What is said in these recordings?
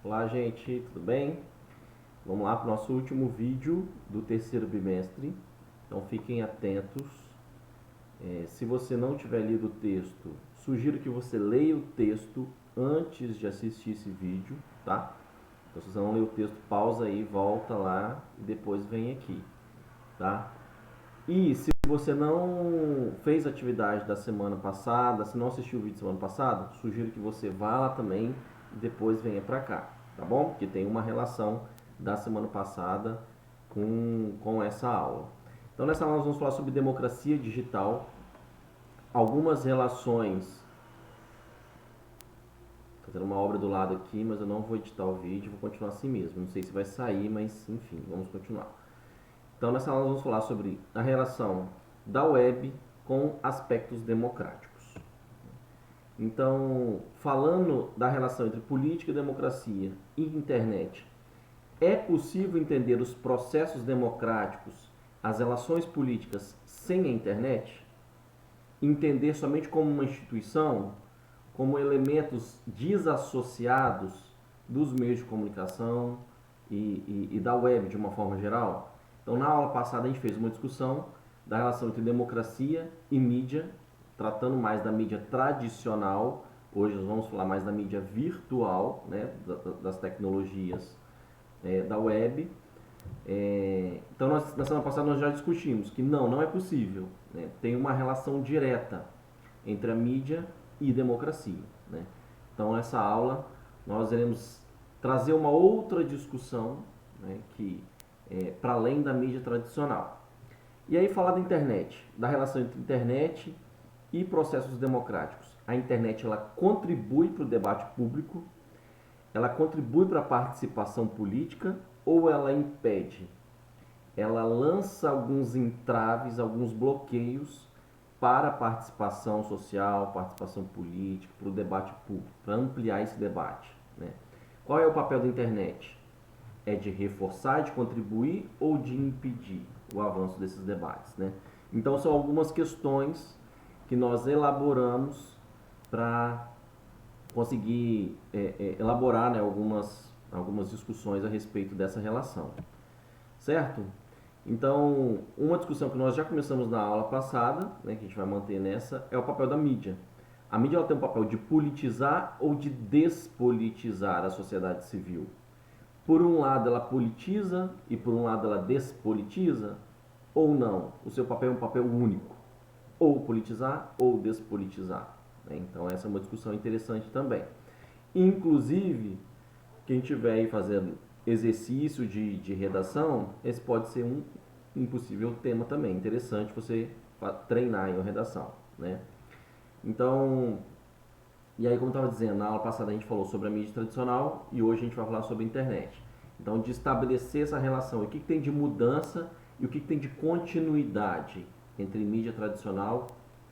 Olá, gente, tudo bem? Vamos lá para o nosso último vídeo do terceiro bimestre. Então fiquem atentos. Se você não tiver lido o texto, sugiro que você leia o texto antes de assistir esse vídeo, tá? Então, se você não leu o texto, pausa aí, volta lá e depois vem aqui, tá? E se você não fez a atividade da semana passada, se não assistiu o vídeo semana passada, sugiro que você vá lá também e depois venha para cá, tá bom? Porque tem uma relação da semana passada com essa aula. Então nessa aula nós vamos falar sobre democracia digital, algumas relações. Estou fazendo uma obra do lado aqui, mas eu não vou editar o vídeo, vou continuar assim mesmo. Não sei se vai sair, mas enfim, vamos continuar. Então, nessa aula, nós vamos falar sobre a relação da web com aspectos democráticos. Então, falando da relação entre política, democracia e internet, é possível entender os processos democráticos, as relações políticas sem a internet? Entender somente como uma instituição, como elementos desassociados dos meios de comunicação e da web de uma forma geral? Então, na aula passada, a gente fez uma discussão da relação entre democracia e mídia, tratando mais da mídia tradicional. Hoje nós vamos falar mais da mídia virtual, né, das tecnologias da web. Então, na semana passada, nós já discutimos que não é possível. Né, tem uma relação direta entre a mídia e democracia. Né? Então, nessa aula, nós iremos trazer uma outra discussão, né, que para além da mídia tradicional. E aí falar da internet, da relação entre internet e processos democráticos. A internet ela contribui para o debate público, ela contribui para a participação política ou ela impede? Ela lança alguns entraves, alguns bloqueios para a participação social, participação política, para o debate público, para ampliar esse debate. Né? Qual é o papel da internet? É de reforçar, de contribuir ou de impedir o avanço desses debates? Né? Então, são algumas questões que nós elaboramos para conseguir elaborar, né, algumas discussões a respeito dessa relação. Certo? Então, uma discussão que nós já começamos na aula passada, né, que a gente vai manter nessa, é o papel da mídia. A mídia ela tem um papel de politizar ou de despolitizar a sociedade civil. Por um lado ela politiza e por um lado ela despolitiza, ou não? O seu papel é um papel único, ou politizar ou despolitizar. Né? Então essa é uma discussão interessante também. Inclusive, quem tiver aí fazendo exercício de redação, esse pode ser um possível tema também. Interessante você treinar em redação. Né? Então, e aí como eu estava dizendo, na aula passada a gente falou sobre a mídia tradicional e hoje a gente vai falar sobre a internet. Então, de estabelecer essa relação, o que tem de mudança e o que tem de continuidade entre mídia tradicional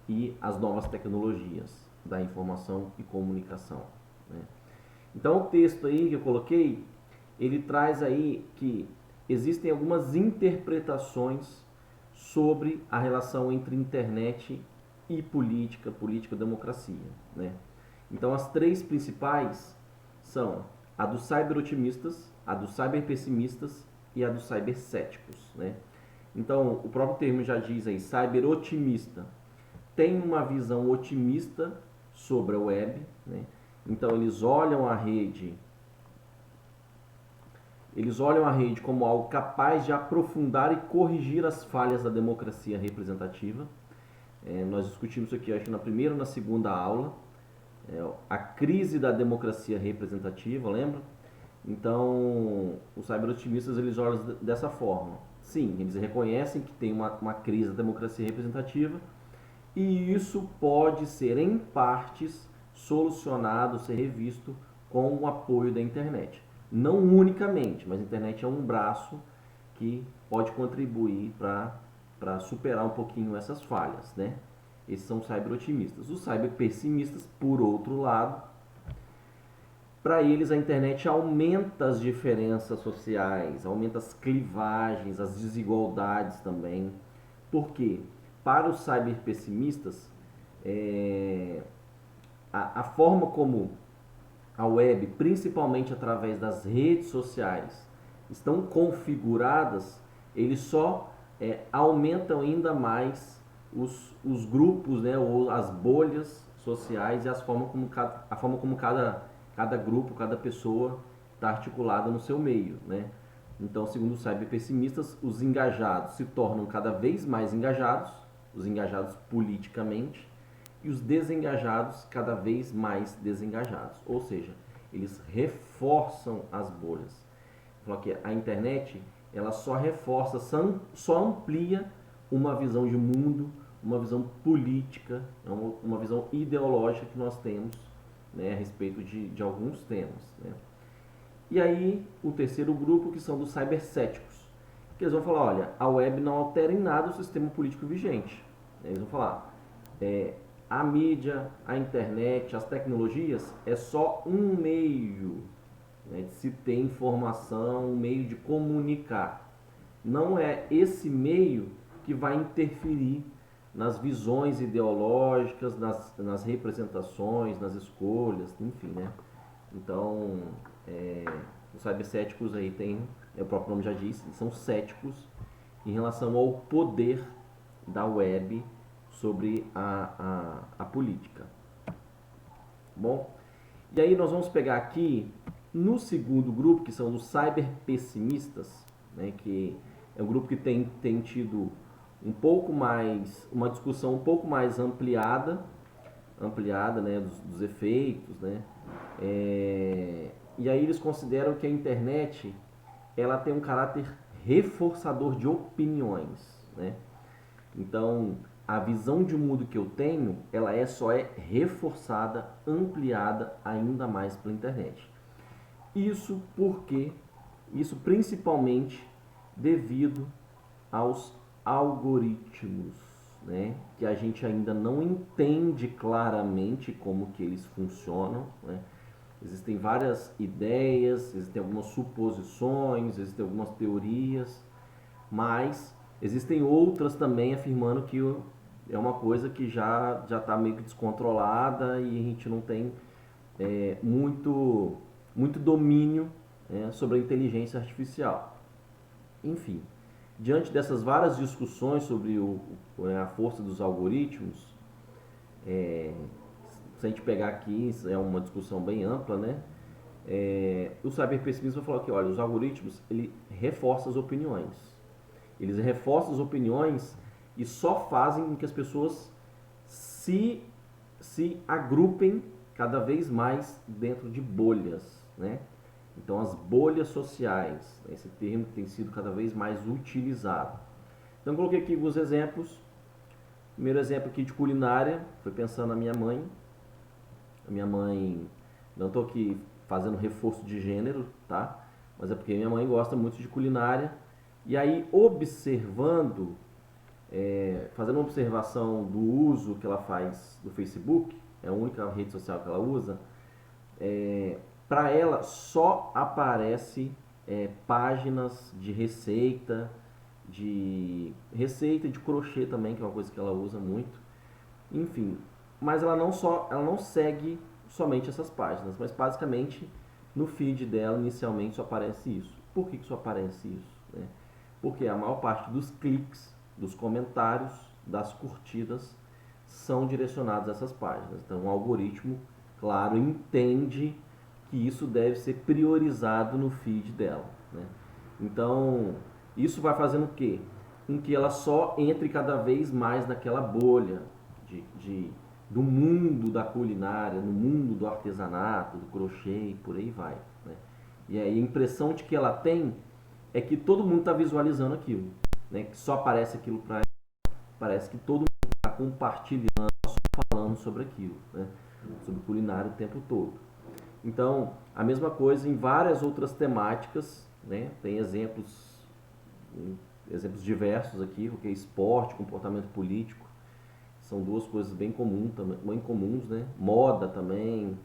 e as novas tecnologias da informação e comunicação. Né? Então, o texto aí que eu coloquei, ele traz aí que existem algumas interpretações sobre a relação entre internet e política, política-democracia. Né? Então, as três principais são a dos cyber-otimistas, a dos cyber-pessimistas e a dos cyber-céticos. Né? Então, o próprio termo já diz aí, cyber-otimista. Tem uma visão otimista sobre a web. Né? Então, eles olham a rede como algo capaz de aprofundar e corrigir as falhas da democracia representativa. Nós discutimos isso aqui, acho que na primeira ou na segunda aula. A crise da democracia representativa, lembra? Então, os cyber-otimistas eles olham dessa forma. Sim, eles reconhecem que tem uma crise da democracia representativa e isso pode ser, em partes, solucionado, ser revisto com o apoio da internet. Não unicamente, mas a internet é um braço que pode contribuir para superar um pouquinho essas falhas, né? Esses são os cyber-otimistas. Os cyber-pessimistas, por outro lado, para eles a internet aumenta as diferenças sociais, aumenta as clivagens, as desigualdades também. Por quê? Para os cyberpessimistas, a forma como a web, principalmente através das redes sociais, estão configuradas, eles só aumentam ainda mais os grupos, né, ou as bolhas sociais e a forma como cada grupo, cada pessoa está articulada no seu meio, né? Então, segundo os cyberpessimistas, os engajados se tornam cada vez mais engajados, os engajados politicamente, e os desengajados cada vez mais desengajados. Ou seja, eles reforçam as bolhas. Falou que a internet, ela só reforça, só amplia uma visão de mundo, uma visão política, uma visão ideológica que nós temos, né, a respeito de alguns temas, né? E aí, o terceiro grupo, que são dos cybercéticos, que eles vão falar, olha, a web não altera em nada o sistema político vigente. Eles vão falar, a mídia, a internet, as tecnologias é só um meio, né, de se ter informação, um meio de comunicar. Não é esse meio que vai interferir nas visões ideológicas, nas representações, nas escolhas, enfim, né? Então, os cybercéticos aí tem, o próprio nome já diz, são céticos em relação ao poder da web sobre a política. Bom, e aí nós vamos pegar aqui no segundo grupo, que são os cyberpessimistas, né, que é um grupo que tem tido um pouco mais, uma discussão um pouco mais ampliada, né, dos efeitos, né? E aí eles consideram que a internet ela tem um caráter reforçador de opiniões, né? Então, a visão de mundo que eu tenho, ela só é reforçada, ampliada ainda mais pela internet. Isso porque, isso principalmente devido aos algoritmos, né? Que a gente ainda não entende claramente como que eles funcionam, né? Existem várias ideias, existem algumas suposições, existem algumas teorias, mas existem outras também afirmando que é uma coisa que já está meio que descontrolada e a gente não tem muito domínio, né, sobre a inteligência artificial. Enfim, diante dessas várias discussões sobre a força dos algoritmos, se a gente pegar aqui, é uma discussão bem ampla, né? O cyberpessimismo vai falar que, olha, os algoritmos, ele reforça as opiniões. Eles reforçam as opiniões e só fazem com que as pessoas se agrupem cada vez mais dentro de bolhas, né? Então, as bolhas sociais, esse termo que tem sido cada vez mais utilizado. Então, eu coloquei aqui alguns exemplos. Primeiro exemplo aqui de culinária, foi pensando na minha mãe. A minha mãe, não estou aqui fazendo reforço de gênero, tá? Mas é porque minha mãe gosta muito de culinária. E aí, observando, fazendo uma observação do uso que ela faz do Facebook, é a única rede social que ela usa, para ela só aparece páginas de receita de crochê também, que é uma coisa que ela usa muito. Enfim, mas ela não segue somente essas páginas, mas basicamente no feed dela inicialmente só aparece isso. Por que só aparece isso, né? Porque a maior parte dos cliques, dos comentários, das curtidas são direcionados a essas páginas. Então o algoritmo, claro, entende que isso deve ser priorizado no feed dela, né? Então isso vai fazendo o quê? Com que ela só entre cada vez mais naquela bolha do mundo da culinária, no mundo do artesanato, do crochê e por aí vai, né? E aí a impressão de que ela tem é que todo mundo está visualizando aquilo, né? Que só aparece aquilo para ela, parece que todo mundo está compartilhando, falando sobre aquilo, né? Sobre culinária o tempo todo. Então, a mesma coisa em várias outras temáticas, né? Tem exemplos diversos aqui, porque esporte, comportamento político, são duas coisas bem comuns, né? Moda também,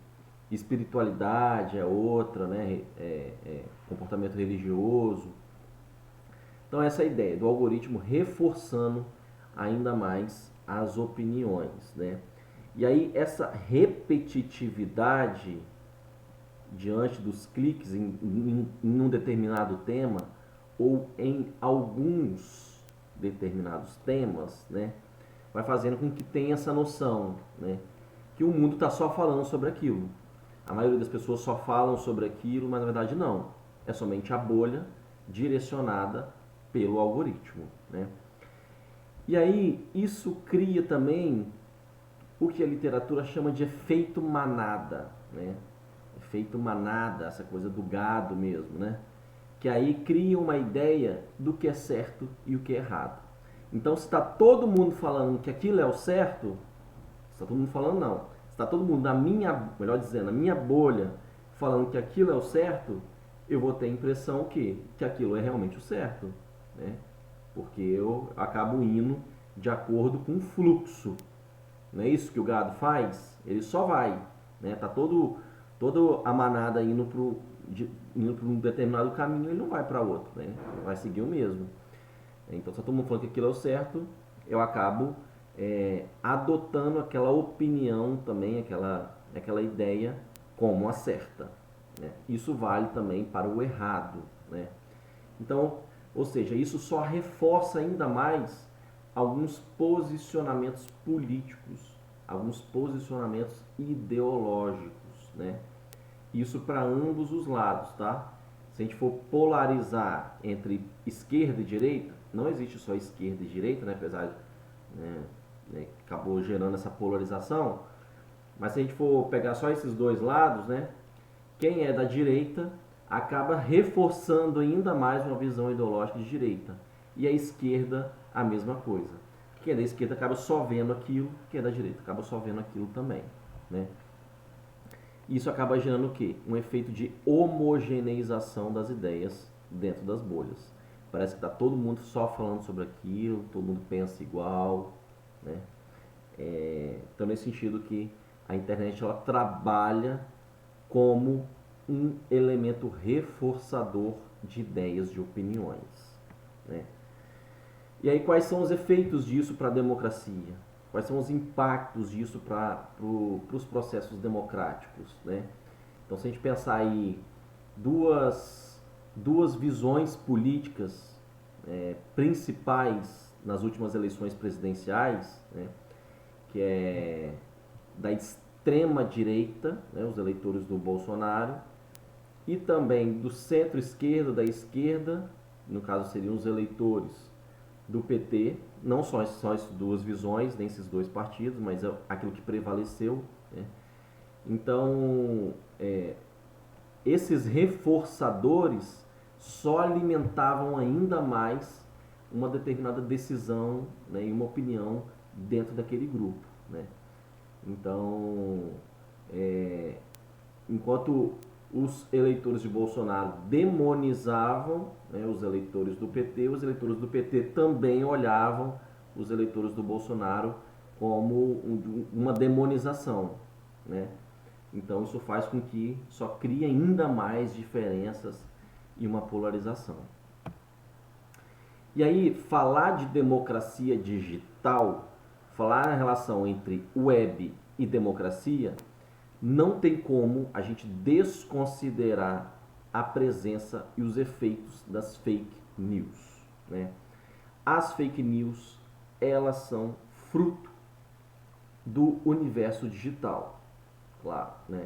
espiritualidade é outra, né? Comportamento religioso. Então essa é a ideia do algoritmo reforçando ainda mais as opiniões, né? E aí essa repetitividade diante dos cliques em um determinado tema ou em alguns determinados temas, né, vai fazendo com que tenha essa noção, né, que o mundo está só falando sobre aquilo. A maioria das pessoas só falam sobre aquilo, mas na verdade não. É somente a bolha direcionada pelo algoritmo, né? E aí isso cria também o que a literatura chama de efeito manada, né? Efeito manada, essa coisa do gado mesmo, né? Que aí cria uma ideia do que é certo e o que é errado. Então, se está todo mundo falando que aquilo é o certo, se está todo mundo falando não, se está todo mundo na minha, melhor dizendo, na minha bolha, falando que aquilo é o certo, eu vou ter a impressão que aquilo é realmente o certo, né? Porque eu acabo indo de acordo com o fluxo. Não é isso que o gado faz? Ele só vai, né? Tá toda a manada indo para um determinado caminho, ele não vai para outro, né? Ele vai seguir o mesmo. Então, se todo mundo falando que aquilo é o certo, eu acabo adotando aquela opinião também, aquela ideia como a certa, né? Isso vale também para o errado, né? Então, ou seja, isso só reforça ainda mais alguns posicionamentos políticos, alguns posicionamentos ideológicos, né? Isso para ambos os lados, tá? Se a gente for polarizar entre esquerda e direita, não existe só esquerda e direita, né? Apesar de, acabou gerando essa polarização, mas se a gente for pegar só esses dois lados, né? Quem é da direita acaba reforçando ainda mais uma visão ideológica de direita. E a esquerda, a mesma coisa. Quem é da esquerda acaba só vendo aquilo, quem é da direita acaba só vendo aquilo também, né? Isso acaba gerando o quê? Um efeito de homogeneização das ideias dentro das bolhas. Parece que está todo mundo só falando sobre aquilo, todo mundo pensa igual, né? Então, nesse sentido que a internet ela trabalha como um elemento reforçador de ideias, de opiniões, né? E aí, quais são os efeitos disso para a democracia? Quais são os impactos disso para os processos democráticos, né? Então, se a gente pensar aí duas visões políticas principais nas últimas eleições presidenciais, né, que é da extrema direita, né, os eleitores do Bolsonaro, e também do centro-esquerda, da esquerda, no caso seriam os eleitores do PT, não só essas duas visões, nem esses dois partidos, mas aquilo que prevaleceu, né? Então, esses reforçadores só alimentavam ainda mais uma determinada decisão, né, e uma opinião dentro daquele grupo, né? Então, enquanto os eleitores de Bolsonaro demonizavam, né, os eleitores do PT, os eleitores do PT também olhavam os eleitores do Bolsonaro como uma demonização, né? Então isso faz com que só crie ainda mais diferenças e uma polarização. E aí, falar de democracia digital, falar na relação entre web e democracia, não tem como a gente desconsiderar a presença e os efeitos das fake news, né? As fake news, elas são fruto do universo digital, claro, né?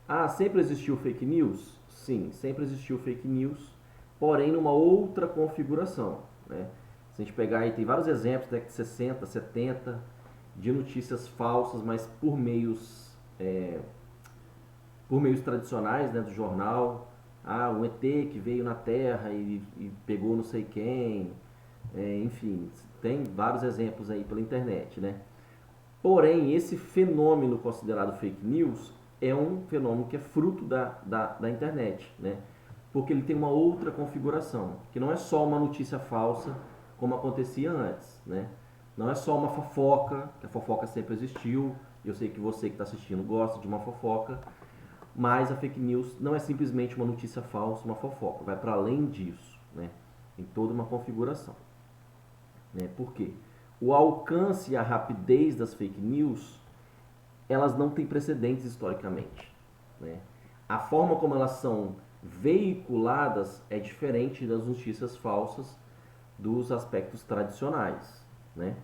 Ah, sempre existiu fake news? Sim, sempre existiu fake news, porém numa outra configuração, né? Se a gente pegar aí, tem vários exemplos, década de 60, 70, de notícias falsas, mas por meios tradicionais, né, do jornal. Ah, um ET que veio na Terra e pegou não sei quem. Enfim, tem vários exemplos aí pela internet, né? Porém, esse fenômeno considerado fake news é um fenômeno que é fruto da internet, né? Porque ele tem uma outra configuração, que não é só uma notícia falsa como acontecia antes, né? Não é só uma fofoca, que a fofoca sempre existiu. Eu sei que você que está assistindo gosta de uma fofoca, mas a fake news não é simplesmente uma notícia falsa, uma fofoca, vai para além disso, né? Tem toda uma configuração, né? Por quê? O alcance e a rapidez das fake news, elas não têm precedentes historicamente, né? a forma como elas são veiculadas é diferente das notícias falsas dos aspectos tradicionais, né?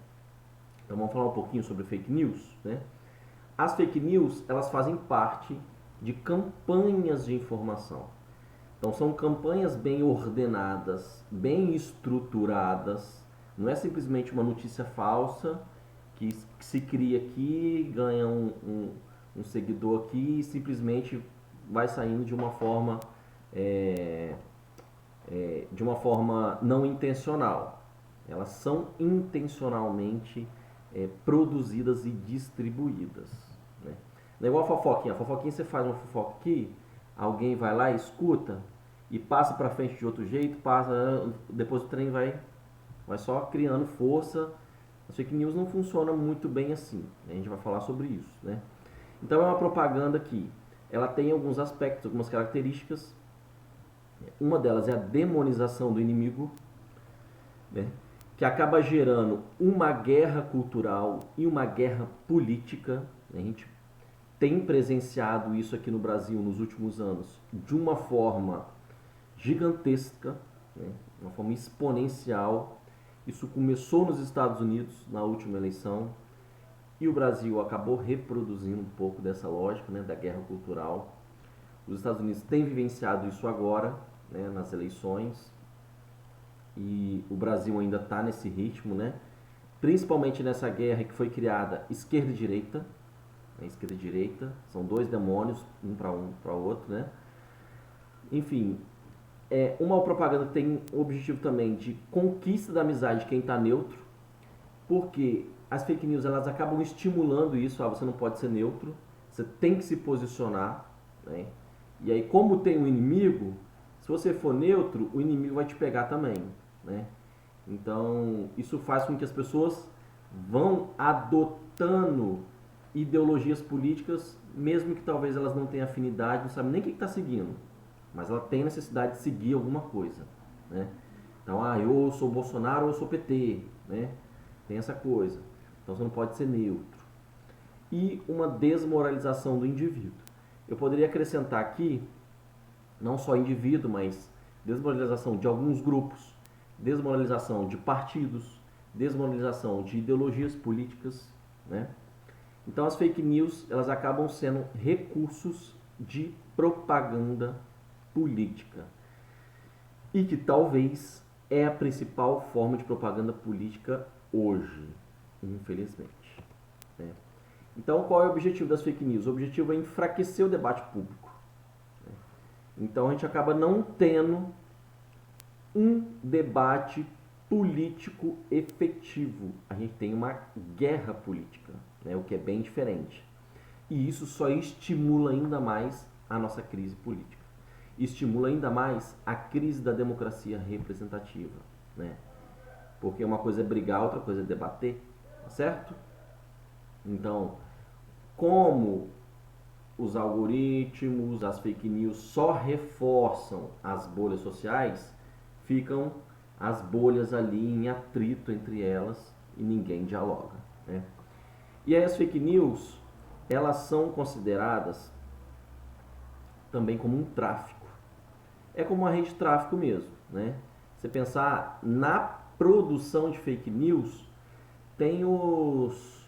Então vamos falar um pouquinho sobre fake news, né? As fake news, elas fazem parte de campanhas de informação. Então são campanhas bem ordenadas, bem estruturadas. Não é simplesmente uma notícia falsa que se cria aqui, ganha um seguidor aqui e simplesmente vai saindo é, de uma forma não intencional. Elas são intencionalmente produzidas e distribuídas. Né? Não é igual a fofoquinha. A fofoquinha você faz uma fofoca aqui, alguém vai lá, escuta e passa para frente de outro jeito, depois o trem vai só criando força. As fake news não funciona muito bem assim. A gente vai falar sobre isso, né? Então é uma propaganda que ela tem alguns aspectos, algumas características. Uma delas é a demonização do inimigo, né? Que acaba gerando uma guerra cultural e uma guerra política. A gente tem presenciado isso aqui no Brasil nos últimos anos de uma forma gigantesca, né? Uma forma exponencial. Isso começou nos Estados Unidos na última eleição e o Brasil acabou reproduzindo um pouco dessa lógica, né, da guerra cultural. Os Estados Unidos têm vivenciado isso agora, né, nas eleições, e o Brasil ainda está nesse ritmo, né? Principalmente nessa guerra que foi criada esquerda e direita. A esquerda e direita são dois demônios, um para o outro, né? Enfim, uma propaganda que tem o objetivo também de conquista da amizade de quem está neutro, porque as fake news elas acabam estimulando isso. Você não pode ser neutro, você tem que se posicionar, né? E aí, como tem um inimigo, se você for neutro, o inimigo vai te pegar também, né? Então, isso faz com que as pessoas vão adotando ideologias políticas, mesmo que talvez elas não tenham afinidade, não sabem nem o que está seguindo, mas ela tem necessidade de seguir alguma coisa, né? Então, eu sou Bolsonaro ou eu sou PT, né? Tem essa coisa. Então, você não pode ser neutro. E uma desmoralização do indivíduo. Eu poderia acrescentar aqui, não só indivíduo, mas desmoralização de alguns grupos, desmoralização de partidos, desmoralização de ideologias políticas, né? Então as fake news, elas acabam sendo recursos de propaganda política. E que talvez é a principal forma de propaganda política hoje, infelizmente, né? Então qual é o objetivo das fake news? O objetivo é enfraquecer o debate público. Então a gente acaba não tendo um debate político efetivo. A gente tem uma guerra política, né? O que é bem diferente. E isso só estimula ainda mais a nossa crise política. Estimula ainda mais a crise da democracia representativa, né? Porque uma coisa é brigar, outra coisa é debater, certo? Então, como os algoritmos, as fake news só reforçam as bolhas sociais, ficam as bolhas ali em atrito entre elas e ninguém dialoga, né? E aí as fake news, elas são consideradas também como um tráfico. É como uma rede de tráfico mesmo, né? Você pensar na produção de fake news, tem os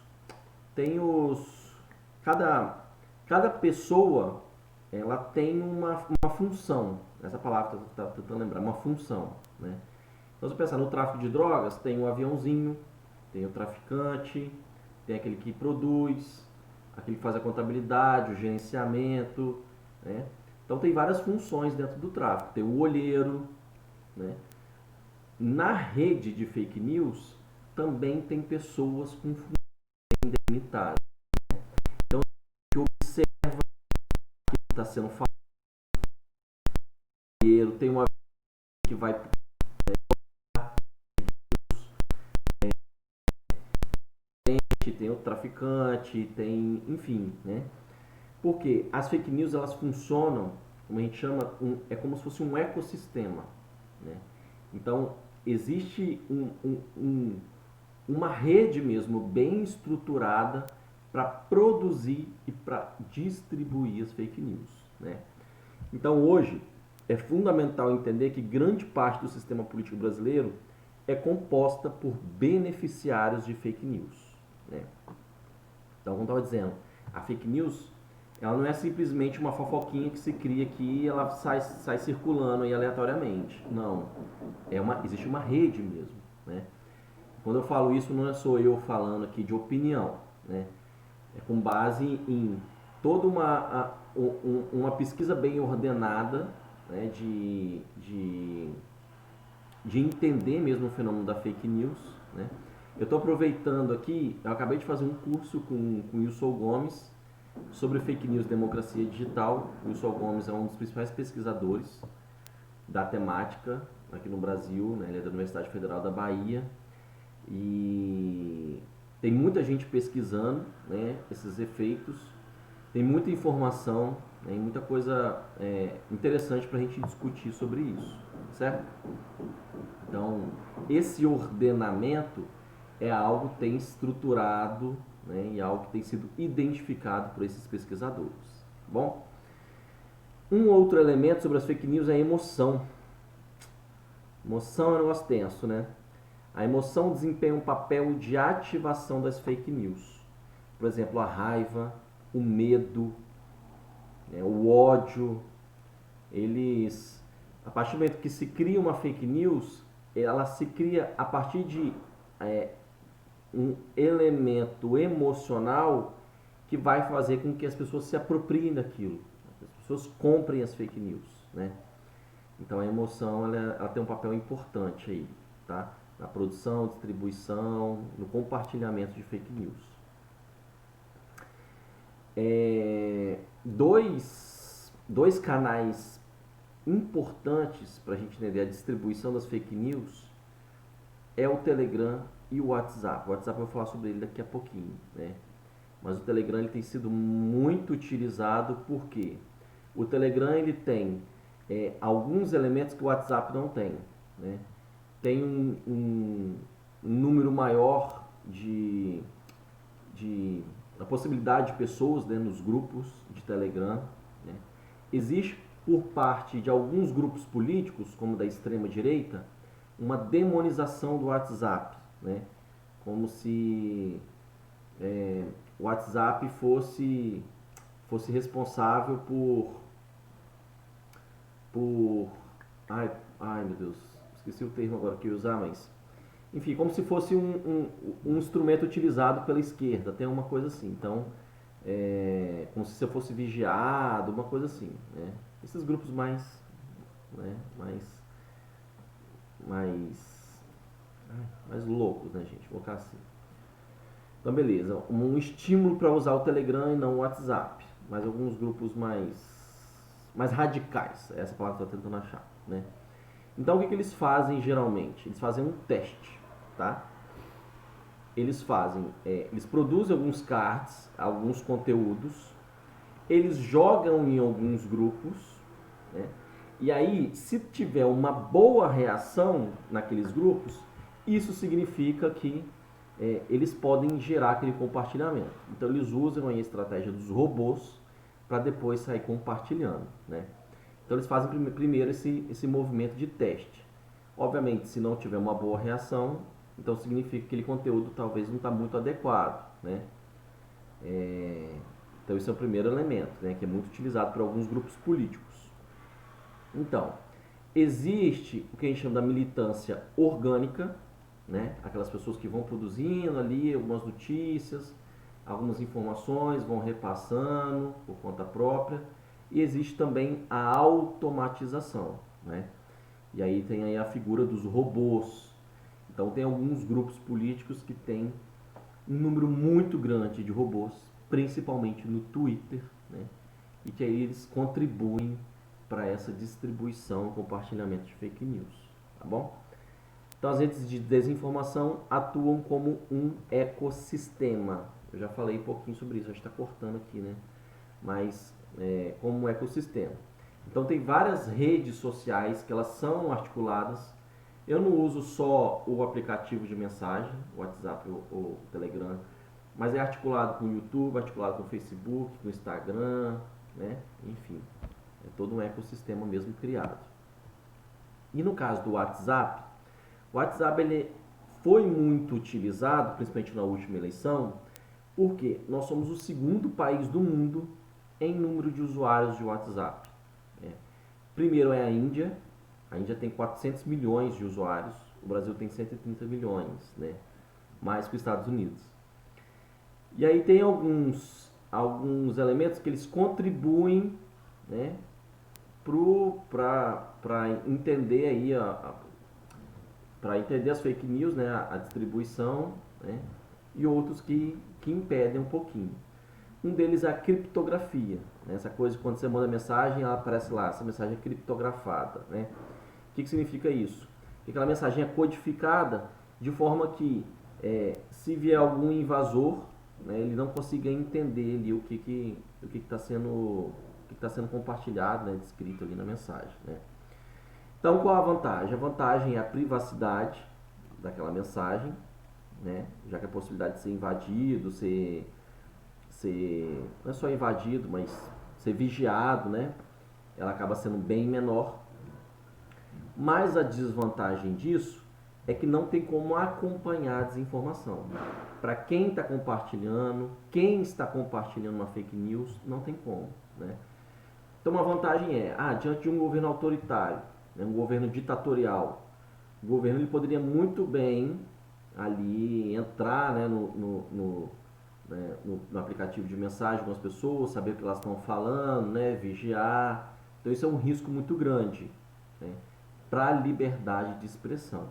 cada pessoa ela tem uma função. Essa palavra que eu estou tentando lembrar, uma função, né? Então, se pensar no tráfico de drogas, tem o aviãozinho, tem o traficante, tem aquele que produz, aquele que faz a contabilidade, o gerenciamento, né? Então, tem várias funções dentro do tráfico. Tem o olheiro, né? Na rede de fake news, também tem pessoas com funções delimitadas. Então, a gente observa que está sendo falado, tem uma que vai tem o traficante, tem, enfim, né? Porque as fake news elas funcionam, como a gente chama, é como se fosse um ecossistema, né? Então existe uma rede mesmo bem estruturada para produzir e para distribuir as fake news, né? Então hoje é fundamental entender que grande parte do sistema político brasileiro é composta por beneficiários de fake news, né? Então, como eu estava dizendo, a fake news ela não é simplesmente uma fofoquinha que se cria aqui e ela sai circulando aí aleatoriamente. Não, existe uma rede mesmo, né? Quando eu falo isso, não é só eu falando aqui de opinião, né? É com base em toda uma pesquisa bem ordenada, né? De entender mesmo o fenômeno da fake news, né? Eu estou aproveitando aqui, eu acabei de fazer um curso com o Wilson Gomes sobre fake news e democracia digital. O Wilson Gomes é um dos principais pesquisadores da temática aqui no Brasil, né? Ele é da Universidade Federal da Bahia e tem muita gente pesquisando, né, esses efeitos, tem muita informação, né, e muita coisa interessante para a gente discutir sobre isso, certo? Então, esse ordenamento é algo que tem estruturado, né, e algo que tem sido identificado por esses pesquisadores. Bom, um outro elemento sobre as fake news é a emoção. Emoção é um negócio tenso, né? A emoção desempenha um papel de ativação das fake news. Por exemplo, a raiva, o medo, né, o ódio. A partir do momento que se cria uma fake news, ela se cria a partir de um elemento emocional que vai fazer com que as pessoas se apropriem daquilo, as pessoas comprem as fake news, né? Então a emoção ela tem um papel importante aí, tá? Na produção, distribuição, no compartilhamento de fake news. Dois canais importantes para a gente entender a distribuição das fake news é o Telegram e o WhatsApp. O WhatsApp eu vou falar sobre ele daqui a pouquinho, né? Mas o Telegram ele tem sido muito utilizado porque o Telegram ele tem alguns elementos que o WhatsApp não tem, né? Tem um número maior a possibilidade de pessoas, né, nos grupos de Telegram, né? Existe por parte de alguns grupos políticos, como da extrema direita, uma demonização do WhatsApp, né? Como se o WhatsApp fosse responsável por ai meu Deus, esqueci o termo agora que eu ia usar, mas enfim, como se fosse um instrumento utilizado pela esquerda, tem uma coisa assim. Então, como se eu fosse vigiado, uma coisa assim, né? Esses grupos mais loucos, né, gente? Vou colocar assim. Então, beleza. Um estímulo para usar o Telegram e não o WhatsApp. Mas alguns grupos mais radicais. Essa é a palavra que eu estou tentando achar, né? Então, o que eles fazem geralmente? Eles fazem um teste, tá? Eles produzem alguns cards, alguns conteúdos, eles jogam em alguns grupos, né? E aí, se tiver uma boa reação naqueles grupos, isso significa que eles podem gerar aquele compartilhamento. Então, eles usam a estratégia dos robôs para depois sair compartilhando, né? Então, eles fazem primeiro esse movimento de teste. Obviamente, se não tiver uma boa reação, então significa que aquele conteúdo talvez não está muito adequado, né? Então, esse é o primeiro elemento, né, que é muito utilizado por alguns grupos políticos. Então, existe o que a gente chama da militância orgânica, né? Aquelas pessoas que vão produzindo ali algumas notícias, algumas informações, vão repassando por conta própria. E existe também a automatização, né? E aí tem aí a figura dos robôs. Então tem alguns grupos políticos que têm um número muito grande de robôs, principalmente no Twitter, né? E que aí eles contribuem para essa distribuição e compartilhamento de fake news, tá bom? Então as redes de desinformação atuam como um ecossistema. Eu já falei um pouquinho sobre isso, a gente está cortando aqui, né? Mas como um ecossistema. Então tem várias redes sociais que elas são articuladas. Eu não uso só o aplicativo de mensagem, o WhatsApp ou o Telegram, mas é articulado com o YouTube, articulado com o Facebook, com o Instagram, né? Enfim, É todo um ecossistema mesmo criado. E no caso do WhatsApp, o WhatsApp ele foi muito utilizado, principalmente na última eleição, porque nós somos o segundo país do mundo em número de usuários de WhatsApp. Primeiro é a Índia tem 400 milhões de usuários, o Brasil tem 130 milhões, né? Mais que os Estados Unidos. E aí tem alguns elementos que eles contribuem, né, para entender aí para entender as fake news, né, a distribuição, né, e outros que impedem um pouquinho. Um deles é a criptografia, né, essa coisa que quando você manda mensagem, ela aparece lá, essa mensagem é criptografada, né? O que significa isso? Que aquela mensagem é codificada de forma que se vier algum invasor, né, ele não consiga entender ali o que está sendo compartilhado, né, descrito ali na mensagem, né? Então, qual a vantagem? A vantagem é a privacidade daquela mensagem, né? Já que a possibilidade de ser invadido, não é só invadido, mas ser vigiado, né? Ela acaba sendo bem menor. Mas a desvantagem disso é que não tem como acompanhar a desinformação. Para quem está compartilhando, quem está compartilhando uma fake news, não tem como, né? Então, uma vantagem é, diante de um governo autoritário, né, um governo ditatorial, o governo ele poderia muito bem ali entrar, né, no aplicativo de mensagem com as pessoas, saber o que elas estão falando, né, vigiar. Então, isso é um risco muito grande, né, para a liberdade de expressão.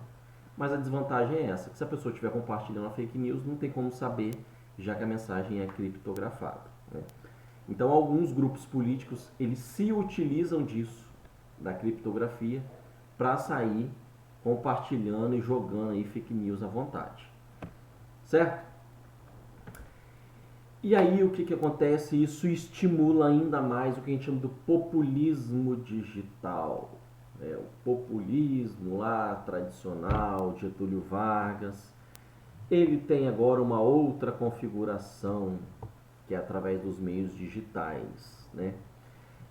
Mas a desvantagem é essa, que se a pessoa estiver compartilhando a fake news, não tem como saber, já que a mensagem é criptografada, né? Então, alguns grupos políticos eles se utilizam disso, da criptografia, para sair compartilhando e jogando aí fake news à vontade, certo? E aí o que acontece? Isso estimula ainda mais o que a gente chama do populismo digital. O populismo lá tradicional, Getúlio Vargas, ele tem agora uma outra configuração, que é através dos meios digitais, né?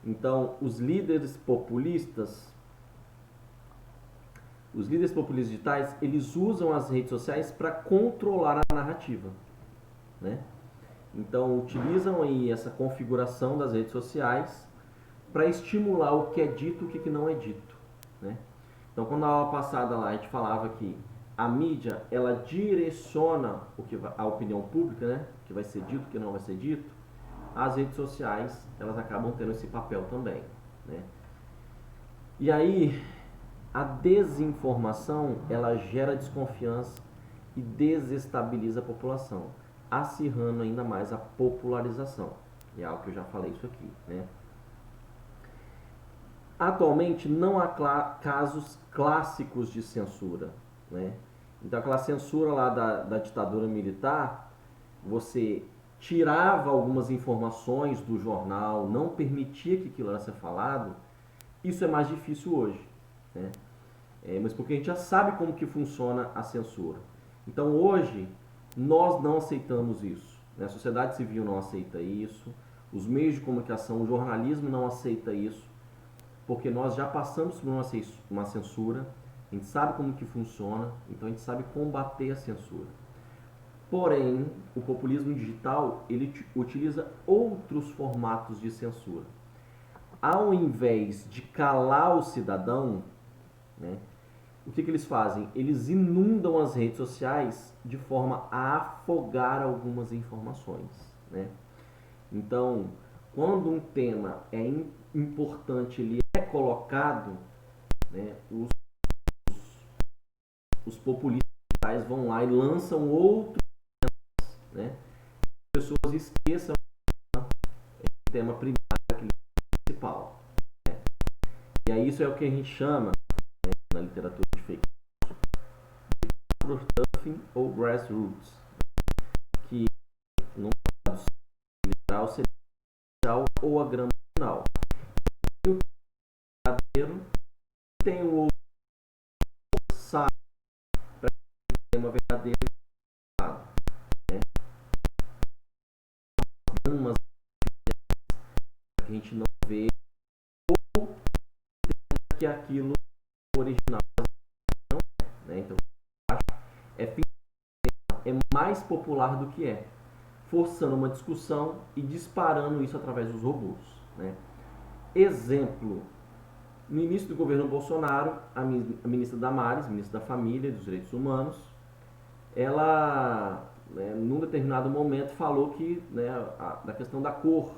Então, os líderes populistas digitais, eles usam as redes sociais para controlar a narrativa, né? Então, utilizam aí essa configuração das redes sociais para estimular o que é dito e o que não é dito, né? Então, quando na aula passada lá a gente falava que a mídia, ela direciona a opinião pública, né? O que vai ser dito, o que não vai ser dito. As redes sociais, elas acabam tendo esse papel também, né? E aí, a desinformação, ela gera desconfiança e desestabiliza a população, acirrando ainda mais a popularização. É algo que eu já falei isso aqui, né? Atualmente não há casos clássicos de censura, né? Então aquela censura lá da ditadura militar, você tirava algumas informações do jornal, não permitia que aquilo fosse falado, isso é mais difícil hoje, né? Mas porque a gente já sabe como que funciona a censura. Então hoje nós não aceitamos isso, né? A sociedade civil não aceita isso, os meios de comunicação, o jornalismo não aceita isso, porque nós já passamos por uma censura, a gente sabe como que funciona, então a gente sabe combater a censura. Porém, o populismo digital, ele utiliza outros formatos de censura. Ao invés de calar o cidadão, né, o que eles fazem? Eles inundam as redes sociais de forma a afogar algumas informações, né? Então, quando um tema é importante, ele é colocado, né, os populistas vão lá e lançam outros, né? As pessoas esqueçam o tema primário, aquele principal, né? E aí isso é o que a gente chama, né, na literatura de fake news, de stuffing ou grassroots, que no caso literal seria ou a grama final. E o verdadeiro tem o outro sabe para ter uma verdadeira, né? Umas que a gente não vê que aquilo original, né? Então, é, é mais popular do que é, forçando uma discussão e disparando isso através dos robôs, né? Exemplo, no início do governo Bolsonaro, a ministra Damares, ministra da Família e dos Direitos Humanos, ela, né, num determinado momento, falou que, né, da questão da cor,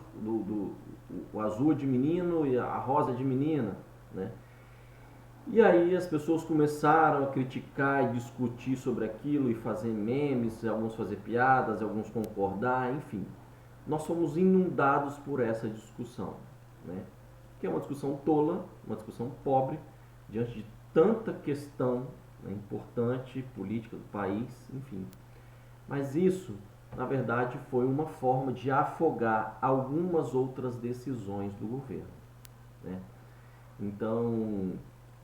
o azul é de menino e a rosa é de menina, né? E aí as pessoas começaram a criticar e discutir sobre aquilo e fazer memes, alguns fazer piadas, alguns concordar, enfim. Nós fomos inundados por essa discussão, né? Que é uma discussão tola, uma discussão pobre, diante de tanta questão, né, importante, política do país, enfim. Mas isso, na verdade, foi uma forma de afogar algumas outras decisões do governo, né? Então,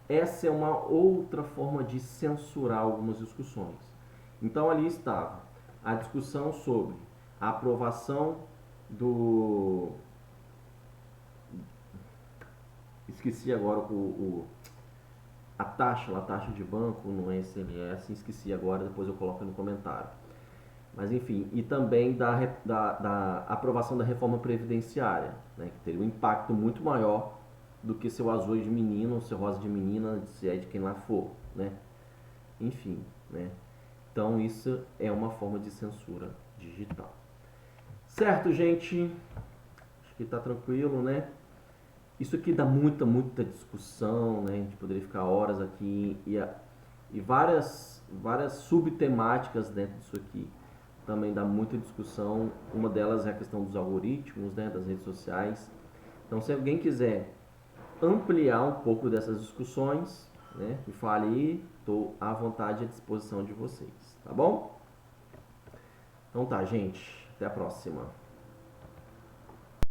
essa é uma outra forma de censurar algumas discussões. Então, ali estava a discussão sobre a aprovação do... Esqueci agora a taxa de banco no SMS, esqueci agora, depois eu coloco no comentário. Mas enfim, e também da aprovação da reforma previdenciária, né, que teria um impacto muito maior do que seu azul de menino ou seu rosa de menina, se é de quem lá for, né? Enfim, né? Então isso é uma forma de censura digital. Certo, gente? Acho que tá tranquilo, né? Isso aqui dá muita discussão, né? A gente poderia ficar horas aqui e várias subtemáticas dentro disso aqui. Também dá muita discussão. Uma delas é a questão dos algoritmos, né? Das redes sociais. Então, se alguém quiser ampliar um pouco dessas discussões, né? Me fale aí, estou à vontade e à disposição de vocês, tá bom? Então tá, gente. Até a próxima.